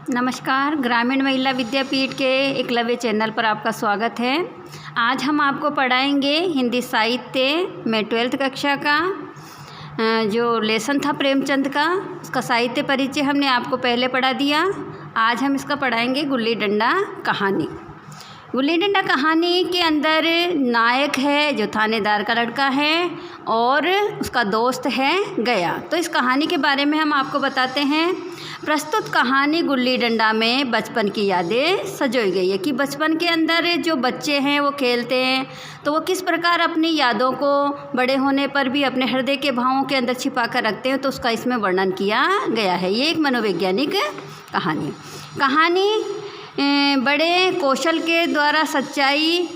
नमस्कार, ग्रामीण महिला विद्यापीठ के एकलव्य चैनल पर आपका स्वागत है। आज हम आपको पढ़ाएंगे हिंदी साहित्य में 12th कक्षा का जो लेसन था प्रेमचंद का, उसका साहित्य परिचय हमने आपको पहले पढ़ा दिया। आज हम इसका पढ़ाएंगे गुल्ली डंडा कहानी। गुल्ली डंडा कहानी के अंदर नायक है जो थानेदार का लड़का है और उसका दोस्त है गया। तो इस कहानी के बारे में हम आपको बताते हैं। प्रस्तुत कहानी गुल्ली डंडा में बचपन की यादें सजोई गई है कि बचपन के अंदर जो बच्चे हैं वो खेलते हैं तो वो किस प्रकार अपनी यादों को बड़े होने पर भी अपने हृदय के भावों के अंदर छिपा कर रखते हैं, तो उसका इसमें वर्णन किया गया है। ये एक मनोवैज्ञानिक कहानी बड़े कौशल के द्वारा सच्चाई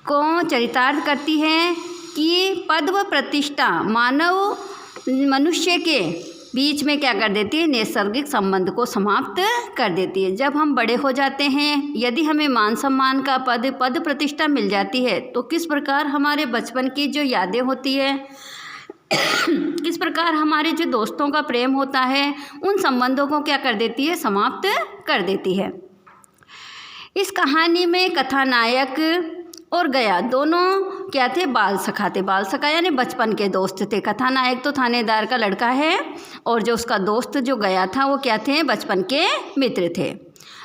को चरितार्थ करती है कि पद व प्रतिष्ठा मनुष्य के बीच में क्या कर देती है, नैसर्गिक संबंध को समाप्त कर देती है। जब हम बड़े हो जाते हैं, यदि हमें मान सम्मान का पद प्रतिष्ठा मिल जाती है तो किस प्रकार हमारे बचपन की जो यादें होती है, किस प्रकार हमारे जो दोस्तों का प्रेम होता है, उन संबंधों को क्या कर देती है, समाप्त कर देती है। इस कहानी में कथानायक और गया दोनों क्या थे, बाल सखा थे। बाल सखा यानी बचपन के दोस्त थे। कथानायक तो थानेदार का लड़का है और जो उसका दोस्त जो गया था वो क्या थे, बचपन के मित्र थे।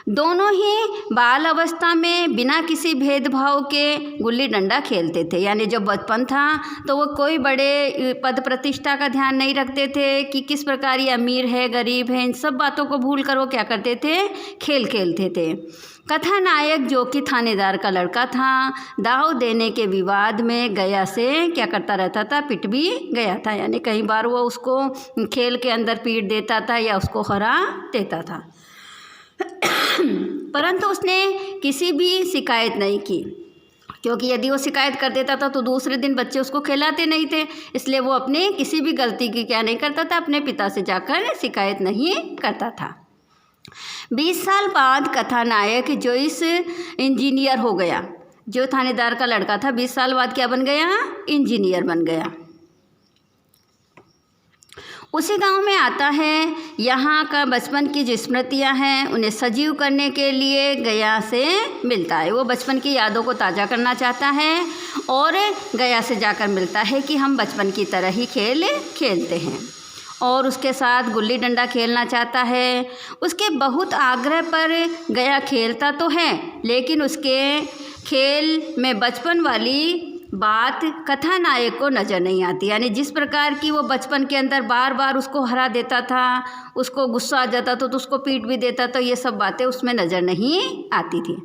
दोनों ही बाल अवस्था में बिना किसी भेदभाव के गुल्ली डंडा खेलते थे। यानी जब बचपन था तो वो कोई बड़े पद प्रतिष्ठा का ध्यान नहीं रखते थे कि किस प्रकार ये अमीर है गरीब है, इन सब बातों को भूल कर वो क्या करते थे, खेल खेलते थे। कथानायक जो कि थानेदार का लड़का था, दाव देने के विवाद में गया से क्या करता रहता था, पिट भी गया था। यानी कई बार वो उसको खेल के अंदर पीट देता था या उसको हरा देता था, परंतु उसने किसी भी शिकायत नहीं की, क्योंकि यदि वो शिकायत कर देता था तो दूसरे दिन बच्चे उसको खिलाते नहीं थे। इसलिए वो अपने किसी भी गलती की क्या नहीं करता था, अपने पिता से जाकर शिकायत नहीं करता था। 20 साल बाद कथानायक जोइस इंजीनियर हो गया। जो थानेदार का लड़का था 20 साल बाद क्या बन गया, इंजीनियर बन गया। उसी गांव में आता है। यहाँ का बचपन की जो स्मृतियाँ हैं उन्हें सजीव करने के लिए गया से मिलता है। वो बचपन की यादों को ताज़ा करना चाहता है और गया से जाकर मिलता है कि हम बचपन की तरह ही खेल खेलते हैं और उसके साथ गुल्ली डंडा खेलना चाहता है। उसके बहुत आग्रह पर गया खेलता तो है, लेकिन उसके खेल में बचपन वाली बात कथानायक को नज़र नहीं आती। यानी जिस प्रकार की वो बचपन के अंदर बार बार उसको हरा देता था, उसको गुस्सा आ जाता तो उसको पीट भी देता, तो ये सब बातें उसमें नज़र नहीं आती थी।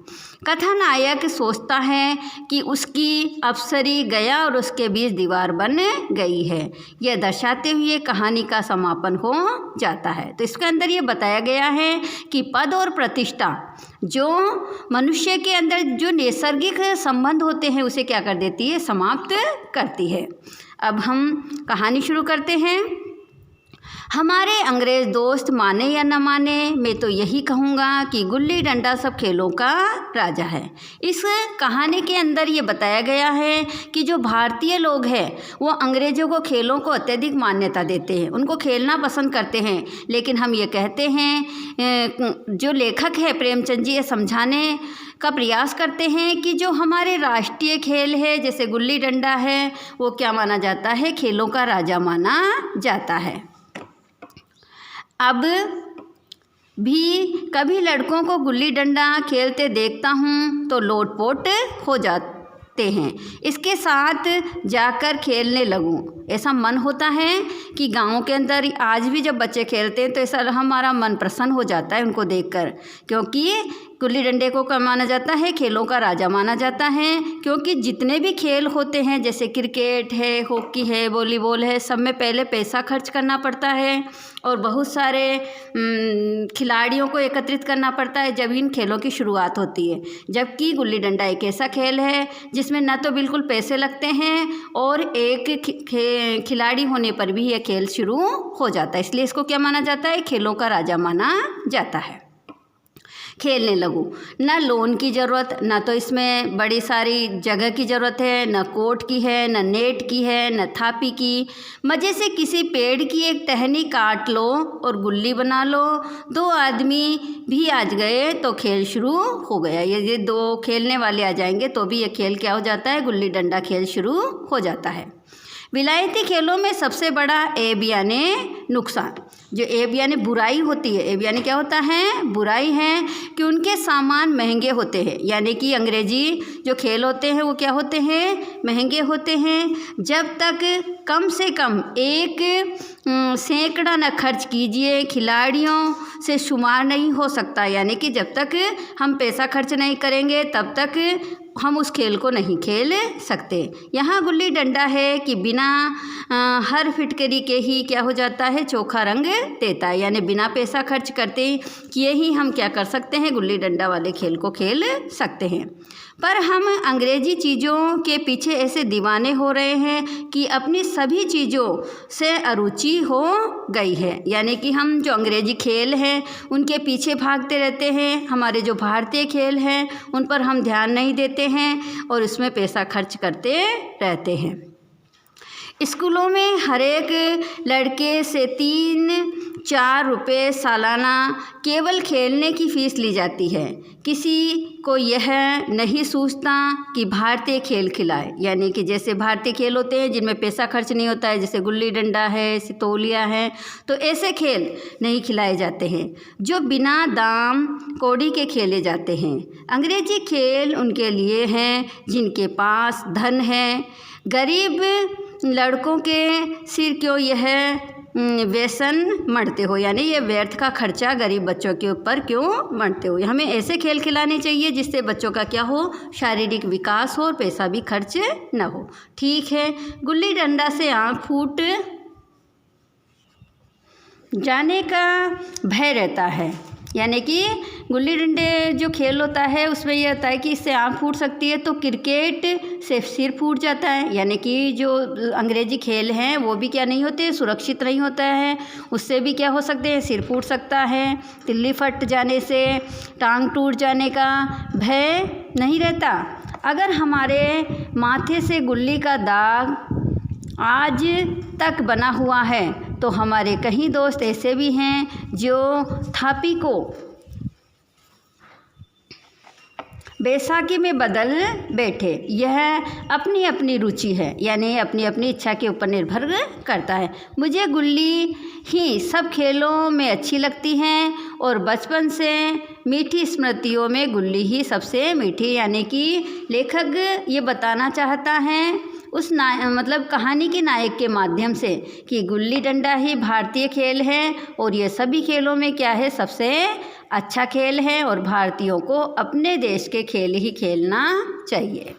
कथानायक सोचता है कि उसकी अप्सरी गया और उसके बीच दीवार बन गई है। यह दर्शाते हुए कहानी का समापन हो जाता है। तो इसके अंदर ये बताया गया है कि पद और प्रतिष्ठा जो मनुष्य के अंदर जो नैसर्गिक संबंध होते हैं उसे क्या कर देती है, समाप्त करती है। अब हम कहानी शुरू करते हैं। हमारे अंग्रेज़ दोस्त माने या न माने, मैं तो यही कहूँगा कि गुल्ली डंडा सब खेलों का राजा है। इस कहानी के अंदर ये बताया गया है कि जो भारतीय लोग हैं वो अंग्रेज़ों को खेलों को अत्यधिक मान्यता देते हैं, उनको खेलना पसंद करते हैं। लेकिन हम ये कहते हैं, जो लेखक है प्रेमचंद जी ये समझाने का प्रयास करते हैं कि जो हमारे राष्ट्रीय खेल है जैसे गुल्ली डंडा है वो क्या माना जाता है, खेलों का राजा माना जाता है। अब भी कभी लड़कों को गुल्ली डंडा खेलते देखता हूँ तो लोटपोट हो जाते हैं, इसके साथ जाकर खेलने लगूं। ऐसा मन होता है कि गाँव के अंदर आज भी जब बच्चे खेलते हैं तो ऐसा हमारा मन प्रसन्न हो जाता है उनको देखकर, क्योंकि गुल्ली डंडे को क्या माना जाता है, खेलों का राजा माना जाता है। क्योंकि जितने भी खेल होते हैं जैसे क्रिकेट है, हॉकी है, वॉलीबॉल है, सब में पहले पैसा खर्च करना पड़ता है और बहुत सारे खिलाड़ियों को एकत्रित करना पड़ता है जब इन खेलों की शुरुआत होती है। जबकि गुल्ली डंडा एक ऐसा खेल है जिसमें न तो बिल्कुल पैसे लगते हैं और एक खिलाड़ी होने पर भी यह खेल शुरू हो जाता है। इसलिए इसको क्या माना जाता है, खेलों का राजा माना जाता है। खेलने लगूँ। ना लोन की ज़रूरत, ना तो इसमें बड़ी सारी जगह की ज़रूरत है, ना कोर्ट की है, ना नेट की है, ना थापी की। मज़े से किसी पेड़ की एक टहनी काट लो और गुल्ली बना लो। 2 आदमी भी आ गए तो खेल शुरू हो गया। ये 2 खेलने वाले आ जाएंगे तो भी ये खेल क्या हो जाता है, गुल्ली डंडा खेल शुरू हो जाता है। विलायती खेलों में सबसे बड़ा ऐब यानी नुकसान, जो ऐब यानी बुराई होती है, ऐब यानी क्या होता है, बुराई है कि उनके सामान महंगे होते हैं। यानी कि अंग्रेजी जो खेल होते हैं वो क्या होते हैं, महंगे होते हैं। जब तक कम से कम 1 सैकड़ा न खर्च कीजिए, खिलाड़ियों से शुमार नहीं हो सकता। यानी कि जब तक हम पैसा खर्च नहीं करेंगे तब तक हम उस खेल को नहीं खेल सकते। यहाँ गुल्ली डंडा है कि बिना हर फिटकरी के ही क्या हो जाता है, चोखा रंग देता है। यानी बिना पैसा खर्च करते किए ही हम क्या कर सकते हैं, गुल्ली डंडा वाले खेल को खेल सकते हैं। पर हम अंग्रेजी चीज़ों के पीछे ऐसे दीवाने हो रहे हैं कि अपनी सभी चीज़ों से अरुचि हो गई है। यानी कि हम जो अंग्रेजी खेल हैं उनके पीछे भागते रहते हैं, हमारे जो भारतीय खेल हैं उन पर हम ध्यान नहीं देते हैं और उसमें पैसा खर्च करते रहते हैं। स्कूलों में हर एक लड़के से 3-4 रुपये सालाना केवल खेलने की फ़ीस ली जाती है। किसी को यह नहीं सूझता कि भारतीय खेल खिलाए। यानी कि जैसे भारतीय खेल होते हैं जिनमें पैसा खर्च नहीं होता है, जैसे गुल्ली डंडा है, सितोलिया है, तो ऐसे खेल नहीं खिलाए जाते हैं जो बिना दाम कौड़ी के खेले जाते हैं। अंग्रेजी खेल उनके लिए हैं जिनके पास धन है। गरीब लड़कों के सिर क्यों यह व्यसन मढ़ते हो, यानी ये व्यर्थ का खर्चा गरीब बच्चों के ऊपर क्यों मढ़ते हो। हमें ऐसे खेल खिलाने चाहिए जिससे बच्चों का क्या हो, शारीरिक विकास हो और पैसा भी खर्च न हो। ठीक है, गुल्ली डंडा से आँख फूट जाने का भय रहता है। यानी कि गुल्ली डंडे जो खेल होता है उसमें यह होता है कि इससे आँख फूट सकती है, तो क्रिकेट से सिर फूट जाता है। यानी कि जो अंग्रेजी खेल हैं वो भी क्या नहीं होते, सुरक्षित नहीं होता है, उससे भी क्या हो सकते हैं, सिर फूट सकता है। तिल्ली फट जाने से, टांग टूट जाने का भय नहीं रहता। अगर हमारे माथे से गुल्ली का दाग आज तक बना हुआ है तो हमारे कई दोस्त ऐसे भी हैं जो थापी को बैसाखी में बदल बैठे। यह अपनी अपनी रुचि है, यानी अपनी अपनी इच्छा के ऊपर निर्भर करता है। मुझे गुल्ली ही सब खेलों में अच्छी लगती हैं और बचपन से मीठी स्मृतियों में गुल्ली ही सबसे मीठी। यानी कि लेखक ये बताना चाहता है उस मतलब कहानी के नायक के माध्यम से कि गुल्ली डंडा ही भारतीय खेल है और ये सभी खेलों में क्या है, सबसे अच्छा खेल है और भारतीयों को अपने देश के खेल ही खेलना चाहिए।